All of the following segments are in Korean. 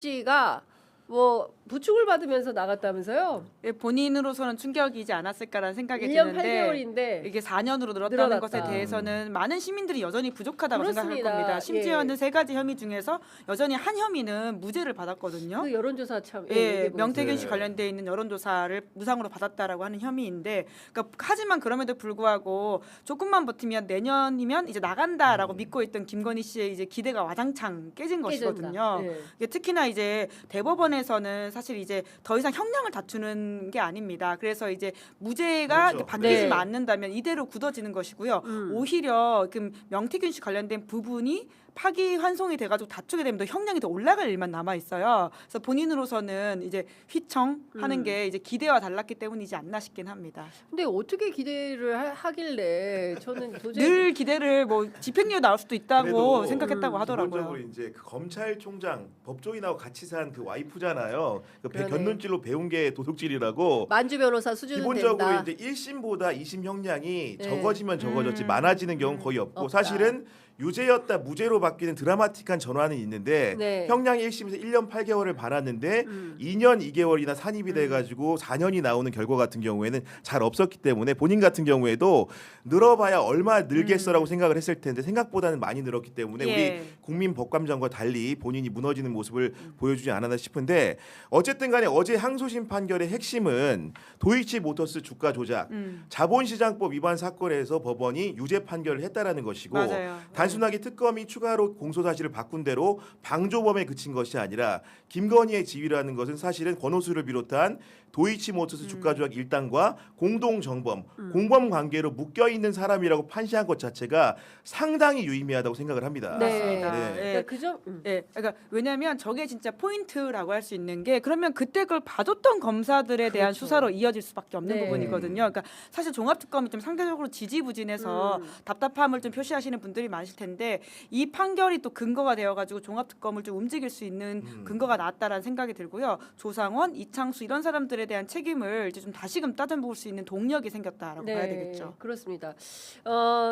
씨가 뭐 부축을 받으면서 나갔다면서요? 예, 본인으로서는 충격이지 않았을까라는 생각이 1년 드는데 8개월인데 이게 4년으로 늘었다는 늘어났다. 것에 대해서는 많은 시민들이 여전히 부족하다고 생각할 그렇습니다. 겁니다. 심지어는 예. 세 가지 혐의 중에서 여전히 한 혐의는 무죄를 받았거든요. 그 여론조사 참 예, 명태균 씨 네. 관련돼 있는 여론조사를 무상으로 받았다라고 하는 혐의인데, 그러니까 하지만 그럼에도 불구하고 조금만 버티면 내년이면 이제 나간다라고 믿고 있던 김건희 씨의 이제 기대가 와장창 깨진 것이거든요. 예. 이게 특히나 이제 대법원에서는 사실 이제 더 이상 형량을 다투는 게 아닙니다. 그래서 이제 무죄가 그렇죠. 바뀌지만 네. 않는다면 이대로 굳어지는 것이고요. 음. 오히려 그 명태균 씨 관련된 부분이 파기환송이 돼가지고 다투게 되면 더 형량이 더 올라갈 일만 남아 있어요. 그래서 본인으로서는 이제 휘청하는 게 이제 기대와 달랐기 때문이지 않나 싶긴 합니다. 근데 어떻게 기대를 하길래 저는 도저히 늘 기대를 뭐 집행유예 나올 수도 있다고 그래도 생각했다고 하더라고요. 기본적으로 이제 그 검찰총장 법조인하고 같이 산 그 와이프잖아요. 그 그러네. 견눈질로 배운 게 도둑질이라고. 만주 변호사 수준은 기본적으로 된다. 이제 1심보다 2심 형량이 네. 적어지면 적어졌지 많아지는 경우는 거의 없고, 없다. 사실은 유죄였다 무죄로 바뀌는 드라마틱한 전환은 있는데 네. 형량이 1심에서 1년 8개월을 받았는데 음. 2년 2개월이나 산입이 돼가지고 4년이 나오는 결과 같은 경우에는 잘 없었기 때문에 본인 같은 경우에도 늘어봐야 얼마 늘겠어라고 생각을 했을 텐데 생각보다는 많이 늘었기 때문에 예. 우리 국민 법감정과 달리 본인이 무너지는 모습을 보여주지 않았나 싶은데, 어쨌든 간에 어제 항소심 판결의 핵심은 도이치모터스 주가 조작 자본시장법 위반 사건에서 법원이 유죄 판결을 했다라는 것이고, 맞아요. 단순하게 특검이 추가로 공소 사실을 바꾼 대로 방조범에 그친 것이 아니라 김건희의 지위라는 것은 사실은 권오수를 비롯한 도이치모터스 주가 조작 일당과 공동 정범, 공범 관계로 묶여 있는 사람이라고 판시한 것 자체가 상당히 유의미하다고 생각을 합니다. 네. 맞습니다. 네. 예. 그러니까 그점 예, 그러니까 왜냐하면 저게 진짜 포인트라고 할 수 있는 게, 그러면 그때 그걸 봐줬던 검사들에 대한 그렇죠. 수사로 이어질 수밖에 없는 네. 부분이거든요. 그러니까 사실 종합특검이 좀 상대적으로 지지부진해서 답답함을 좀 표시하시는 분들이 많으실 텐데, 이 판결이 또 근거가 되어가지고 종합특검을 좀 움직일 수 있는 근거가 나왔다라는 생각이 들고요. 조상원, 이창수 이런 사람들에 대한 책임을 이제 좀 다시금 따져볼 수 있는 동력이 생겼다라고 봐야 되겠죠. 그렇습니다.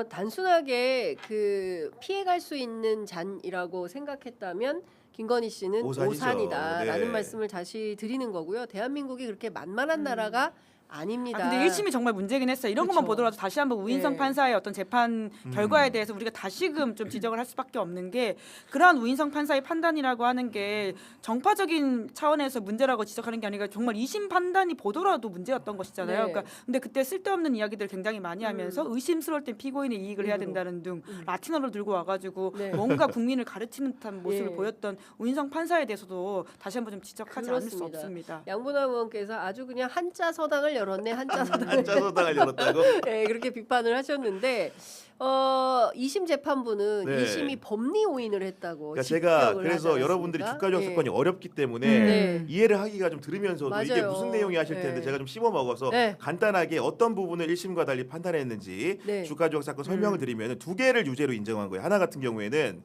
단순하게 그 피해갈 수 있는 잔이라고 생각했다면 김건희 씨는 오산이죠. 오산이다라는 네. 말씀을 다시 드리는 거고요. 대한민국이 그렇게 만만한 나라가 아닙니다. 아, 근데 1심이 정말 문제긴 했어요. 이런 것만 그렇죠. 보더라도 다시 한번 우인성 네. 판사의 어떤 재판 결과에 대해서 우리가 다시금 좀 지적을 할 수밖에 없는 게, 그러한 우인성 판사의 판단이라고 하는 게 정파적인 차원에서 문제라고 지적하는 게 아니라 정말 2심 판단이 보더라도 문제였던 것이잖아요. 네. 그러니까 근데 그때 쓸데없는 이야기들 굉장히 많이 하면서 의심스러울 땐 피고인의 이익을 해야 된다는 등 라틴어를 들고 와가지고 네. 뭔가 국민을 가르치는 듯한 모습을 예. 보였던 우인성 판사에 대해서도 다시 한번 좀 지적하지 않을 수 그렇습니다. 없습니다. 양분아 의원께서 아주 그냥 한자 서당을 열었네. 한자 서당을. 한자서당을 열었다고? 네, 그렇게 비판을 하셨는데 2심 재판부는 네. 2심이 법리 오인을 했다고 그러니까 제가 집격을 그래서 하지 여러분들이 않았습니까? 주가 조작 예. 사건이 어렵기 때문에 네. 이해를 하기가 좀 들으면서도 이게 맞아요. 무슨 내용이 하실 텐데 네. 제가 좀 씹어 먹어서 네. 간단하게 어떤 부분을 1심과 달리 판단했는지 네. 주가 조작 사건 설명을 드리면 두 개를 유죄로 인정한 거예요. 하나 같은 경우에는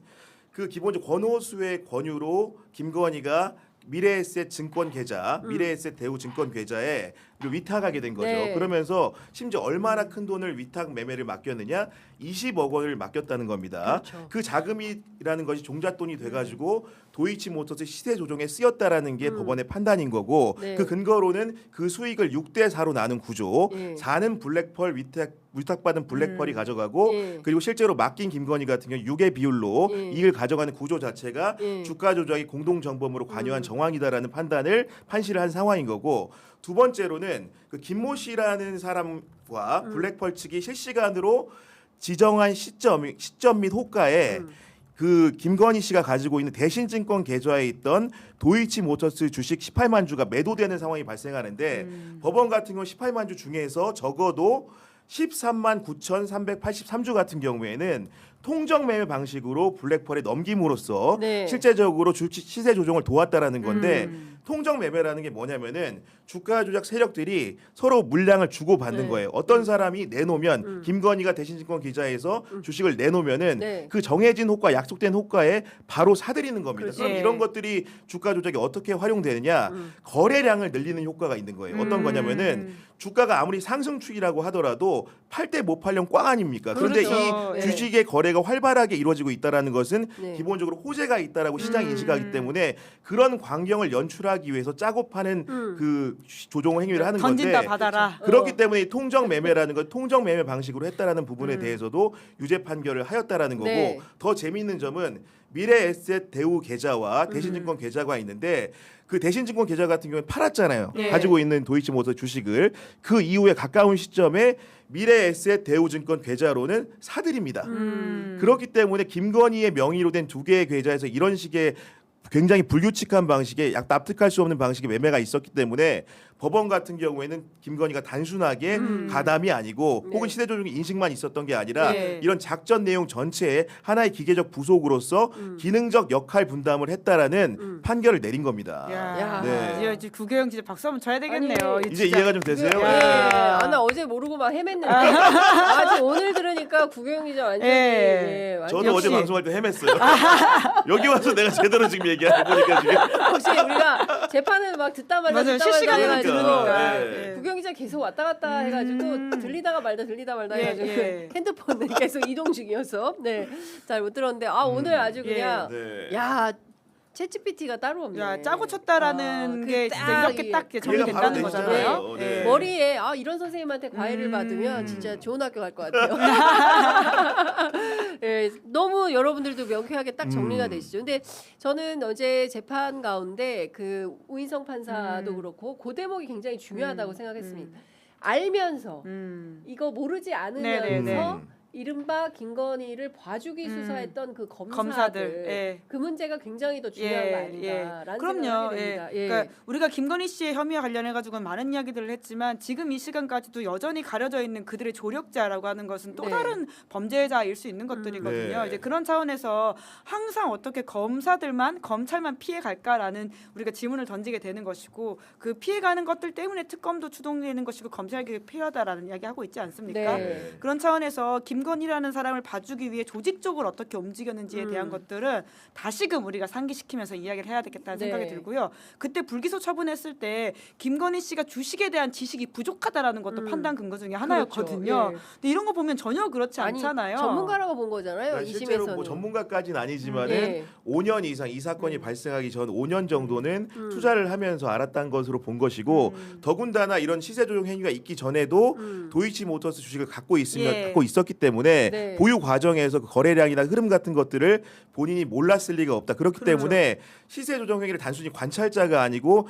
그 기본적 권오수의 권유로 김건희가 미래에셋 증권 계좌, 미래에셋 대우 증권 계좌에 위탁하게 된 거죠. 네. 그러면서 심지어 얼마나 큰 돈을 위탁 매매를 맡겼느냐? 20억 원을 맡겼다는 겁니다. 그렇죠. 그 자금이라는 것이 종잣돈이 돼가지고 도이치모터스 시세 조정에 쓰였다라는 게 법원의 판단인 거고, 네. 그 근거로는 그 수익을 6대 4로 나눈 구조. 예. 4는 블랙펄 위탁받은 블랙펄이 가져가고, 예. 그리고 실제로 맡긴 김건희 같은 경우 6의 비율로 예. 이익을 가져가는 구조 자체가 예. 주가 조작이 공동 정범으로 관여한 정황이다라는 판단을 판시를 한 상황인 거고, 두 번째로는 그 김모 씨라는 사람과 블랙펄 측이 실시간으로 지정한 시점 및 호가에 그 김건희 씨가 가지고 있는 대신증권 계좌에 있던 도이치모터스 주식 18만 주가 매도되는 상황이 발생하는데, 법원 같은 경우 18만 주 중에서 적어도 13만 9,383주 같은 경우에는 통정 매매 방식으로 블랙펄에 넘김으로써 네. 실제적으로 시세 조정을 도왔다라는 건데, 통정 매매라는 게 뭐냐면은 주가 조작 세력들이 서로 물량을 주고 받는 네. 거예요. 어떤 사람이 내놓으면 김건희가 대신증권 계좌에서 주식을 내놓으면은 네. 그 정해진 호가, 약속된 호가에 바로 사들이는 겁니다. 그렇지. 그럼 이런 것들이 주가 조작이 어떻게 활용되느냐? 거래량을 늘리는 효과가 있는 거예요. 어떤 거냐면은 주가가 아무리 상승 추이라고 하더라도 팔 때 못 팔려면 꽝 아닙니까? 그런데 그렇죠. 이 네. 주식의 거래가 거래가 활발하게 이루어지고 있다라는 것은 네. 기본적으로 호재가 있다라고 시장이 인식하기 때문에 그런 광경을 연출하기 위해서 짜고 파는 그 조종 행위를 하는 던진다 건데 받아라. 그렇기 때문에 이 통정 매매라는 건 통정 매매 방식으로 했다라는 부분에 대해서도 유죄 판결을 하였다라는 거고 네. 더 재미있는 점은 미래에셋 대우 계좌와 대신증권 계좌가 있는데 그 대신증권 계좌 같은 경우는 팔았잖아요. 네. 가지고 있는 도이치모터 주식을 그 이후에 가까운 시점에 미래에셋 대우증권 계좌로는 사들입니다. 그렇기 때문에 김건희의 명의로 된 두 개의 계좌에서 이런 식의 굉장히 불규칙한 방식의 납득할 수 없는 방식의 매매가 있었기 때문에 법원 같은 경우에는 김건희가 단순하게 가담이 아니고 네. 혹은 시대조정의 인식만 있었던 게 아니라 네. 이런 작전 내용 전체에 하나의 기계적 부속으로서 기능적 역할 분담을 했다라는 판결을 내린 겁니다. 야, 네. 이제 구교영 진짜 박수 한번 쳐야 되겠네요. 아니, 이제 진짜. 이해가 좀 되세요? 예. 야. 아, 나 어제 모르고 막 헤맸는데 아직 오늘 들으니까 구경 기자 완전히 예. 완전히 저도 어제 역시. 방송할 때 헤맸어요. 여기 와서 내가 제대로 지금 얘기하고 보니까 지금 혹시 우리가 재판을 막 듣다 말다 맞아요. 듣다 말다 실시간으로 해가지고 들으니까. 네. 예. 구경 기자 계속 왔다 갔다 해가지고 들리다가 말다 예, 해가지고 예. 핸드폰을 계속 이동 중이어서 잘 못 들었는데 오늘 아주 그냥 네. 야 챗GPT가 따로 없네. 야, 짜고 쳤다라는 게 진짜 딱 이렇게 딱 얘가 정리된다는 바로 거잖아요. 되잖아요. 네. 예. 머리에 이런 선생님한테 과외를 받으면 진짜 좋은 학교 갈 것 같아요. 예, 너무 여러분들도 명쾌하게 딱 정리가 되시죠. 근데 저는 어제 재판 가운데 그 우인성 판사도 그렇고 그 대목이 굉장히 중요하다고 생각했습니다. 알면서 이거 모르지 않으면서 네네네. 이른바 김건희를 봐주기 수사했던 그 검사들, 검사들, 예. 그 문제가 굉장히 더 중요한 거 아닌가라는 그럼요. 생각을 하게 됩니다. 예. 그러니까 우리가 김건희 씨의 혐의와 관련해 가지고는 많은 이야기들을 했지만 지금 이 시간까지도 여전히 가려져 있는 그들의 조력자라고 하는 것은 또 네. 다른 범죄자일 수 있는 것들이거든요. 네. 이제 그런 차원에서 항상 어떻게 검사들만 검찰만 피해 갈까라는 우리가 질문을 던지게 되는 것이고 그 피해가는 것들 때문에 특검도 추동되는 것이고 검찰에게 필요하다라는 이야기하고 있지 않습니까? 네. 그런 차원에서 김건희라는 사람을 봐주기 위해 조직적으로 어떻게 움직였는지에 대한 것들은 다시금 우리가 상기시키면서 이야기를 해야 되겠다는 네. 생각이 들고요. 그때 불기소 처분했을 때 김건희 씨가 주식에 대한 지식이 부족하다라는 것도 판단 근거 중에 하나였거든요. 그렇죠. 예. 근데 이런 거 보면 전혀 그렇지 않잖아요. 전문가라고 본 거잖아요. 그러니까 실제로 2심에서는. 뭐 전문가까지는 아니지만은 예. 5년 이상 이 사건이 발생하기 전 5년 정도는 투자를 하면서 알았던 것으로 본 것이고 더군다나 이런 시세 조정 행위가 있기 전에도 도이치모터스 주식을 갖고 있었기 때문에 네. 보유 과정에서 그 거래량이나 흐름 같은 것들을 본인이 몰랐을 리가 없다. 그렇기 때문에 시세 조정 행위를 단순히 관찰자가 아니고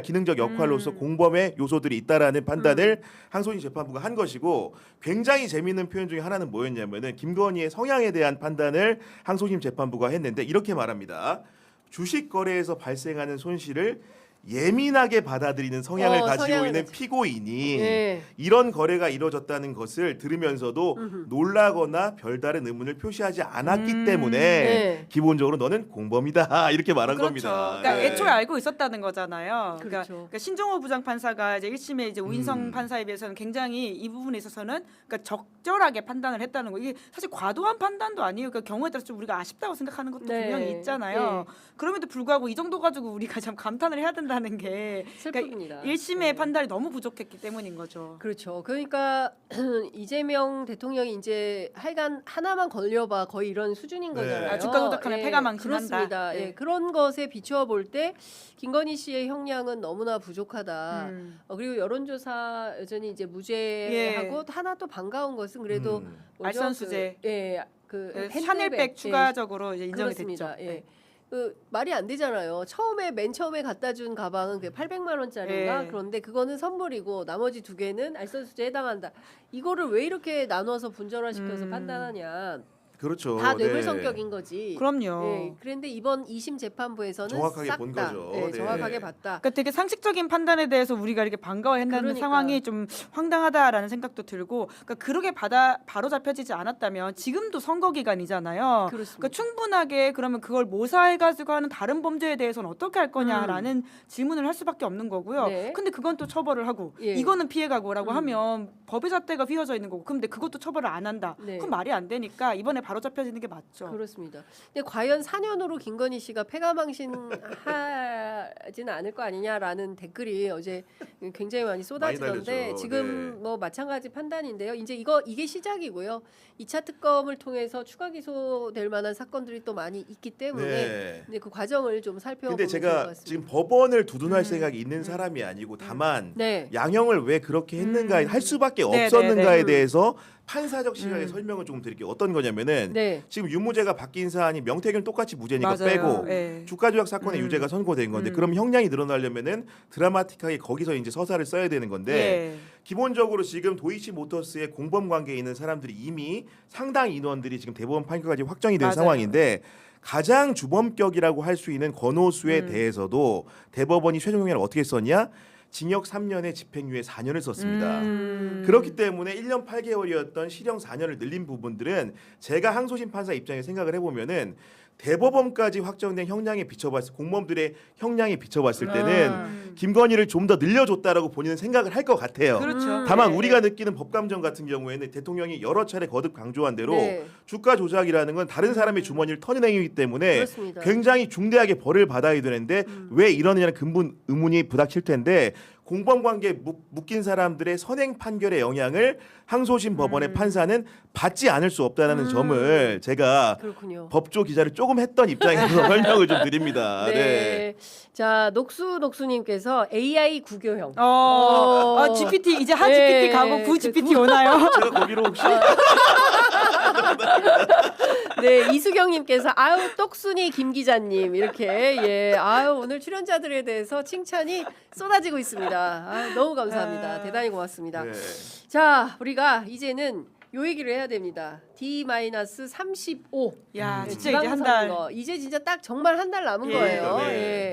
기능적 역할로서 공범의 요소들이 있다라는 판단을 항소심 재판부가 한 것이고 굉장히 재미있는 표현 중에 하나는 뭐였냐면은 김건희의 성향에 대한 판단을 항소심 재판부가 했는데 이렇게 말합니다. 주식 거래에서 발생하는 손실을 예민하게 받아들이는 성향을 가지고 있는 피고인이 예. 이런 거래가 이루어졌다는 것을 들으면서도 놀라거나 별다른 의문을 표시하지 않았기 때문에 네. 기본적으로 너는 공범이다 이렇게 말한 그렇죠. 겁니다. 그러니까 네. 애초에 알고 있었다는 거잖아요. 그렇죠. 그러니까 신종호 부장판사가 이제 1심에 이제 우인성 판사에 비해서는 굉장히 이 부분에 있어서는 그러니까 적절하게 판단을 했다는 거. 이게 사실 과도한 판단도 아니에요. 그러니까 경우에 따라서 좀 우리가 아쉽다고 생각하는 것도 네. 분명히 있잖아요. 그럼에도 불구하고 이 정도 가지고 우리가 참 감탄을 해야 된다는 게 슬픕니다. 1심의 네. 판단이 너무 부족했기 때문인 거죠. 그렇죠. 그러니까 이재명 대통령이 이제 하여간 하나만 걸려봐 거의 이런 수준인 네. 거잖아요. 아, 주가 조작하면 패가 망신한다. 그렇습니다. 네. 예, 그런 것에 비추어 볼 때 김건희 씨의 형량은 너무나 부족하다. 그리고 여론조사 여전히 이제 무죄하고 하나 또 반가운 것은 그래도 뭐죠? 알선수재. 그 샤넬백 추가적으로 이제 인정이 그렇습니다. 됐죠. 예. 그 말이 안 되잖아요. 맨 처음에 갖다 준 가방은 그 800만 원짜리인가 예. 그런데 그거는 선물이고 나머지 두 개는 알선수재에 해당한다. 이거를 왜 이렇게 나눠서 분절화시켜서 판단하냐. 그렇죠. 다 뇌물 네. 성격인 거지. 그럼요. 예. 그런데 이번 2심 재판부에서는 정확하게 싹 본 다, 거죠. 예, 네. 정확하게 봤다. 그러니까 되게 상식적인 판단에 대해서 우리가 이렇게 반가워한다는 그러니까. 상황이 좀 황당하다라는 생각도 들고, 그러니까 그렇게 바로 잡혀지지 않았다면 지금도 선거 기간이잖아요. 그렇습니다. 그러니까 충분하게 그러면 그걸 모사해가지고 하는 다른 범죄에 대해서는 어떻게 할 거냐라는 질문을 할 수밖에 없는 거고요. 네. 근데 그건 또 처벌을 하고 예. 이거는 피해가고라고 하면 법의 잣대가 휘어져 있는 거고, 근데 그것도 처벌을 안 한다. 네. 그건 말이 안 되니까 이번에 바로 잡혀지는 게 맞죠. 그렇습니다. 근데 과연 4년으로 김건희 씨가 패가망신하지 되지는 않을 거 아니냐라는 댓글이 어제 굉장히 많이 쏟아지던데 달렸죠. 지금 네. 뭐 마찬가지 판단인데요. 이제 이게 시작이고요. 2차 특검을 통해서 추가 기소될 만한 사건들이 또 많이 있기 때문에 네. 이제 그 과정을 좀 살펴보면 근데 좋을 것 제가 같습니다. 지금 법원을 두둔할 생각이 있는 사람이 아니고 다만 네. 양형을 왜 그렇게 했는가 할 수밖에 네, 없었는가에 네, 네. 대해서 판사적 시각의 설명을 조금 드릴게요. 어떤 거냐면은 네. 지금 유무죄가 바뀐 사안이 명태균 똑같이 무죄니까 맞아요. 빼고 네. 주가 조작 사건의 유죄가 선고된 건데 그럼 형량이 늘어나려면은 드라마틱하게 거기서 이제 서사를 써야 되는 건데 예. 기본적으로 지금 도이치 모터스의 공범 관계에 있는 사람들이 이미 상당 인원들이 지금 대법원 판결까지 확정이 된 맞아요. 상황인데 가장 주범격이라고 할 수 있는 권오수에 대해서도 대법원이 최종 형량을 어떻게 썼냐? 징역 3년에 집행유예 4년을 썼습니다. 그렇기 때문에 1년 8개월이었던 실형 4년을 늘린 부분들은 제가 항소심 판사 입장에 생각을 해보면은 대법원까지 확정된 형량에 비춰봤을 공범들의 형량에 비춰봤을 때는 김건희를 좀 더 늘려줬다라고 본인은 생각을 할 것 같아요. 그렇죠. 다만 네. 우리가 느끼는 법감정 같은 경우에는 대통령이 여러 차례 거듭 강조한 대로 네. 주가 조작이라는 건 다른 사람의 주머니를 터는 행위이기 때문에 그렇습니다. 굉장히 중대하게 벌을 받아야 되는데 왜 이러느냐는 근본 의문이 부닥칠 텐데 공범 관계에 묶인 사람들의 선행 판결의 영향을 항소심 법원의 판사는 받지 않을 수 없다는 점을 제가 그렇군요. 법조 기자를 조금 했던 입장에서 설명을 좀 드립니다. 네. 네. 자, 녹수님께서 AI 구교형. GPT 이제 하 네. GPT 가고 구 GPT 오나요? 제가 거기로 혹시 네, 이수경님께서 아유 똑순이 김 기자님 이렇게 아유 오늘 출연자들에 대해서 칭찬이 쏟아지고 있습니다. 아, 너무 감사합니다. 대단히 고맙습니다. 네. 자, 우리가 이제는 요 얘기를 해야 됩니다. D-35. 야, 네, 진짜 이제 한 달. 지방선거. 이제 진짜 딱 정말 한 달 남은 예. 거예요. 네. 예.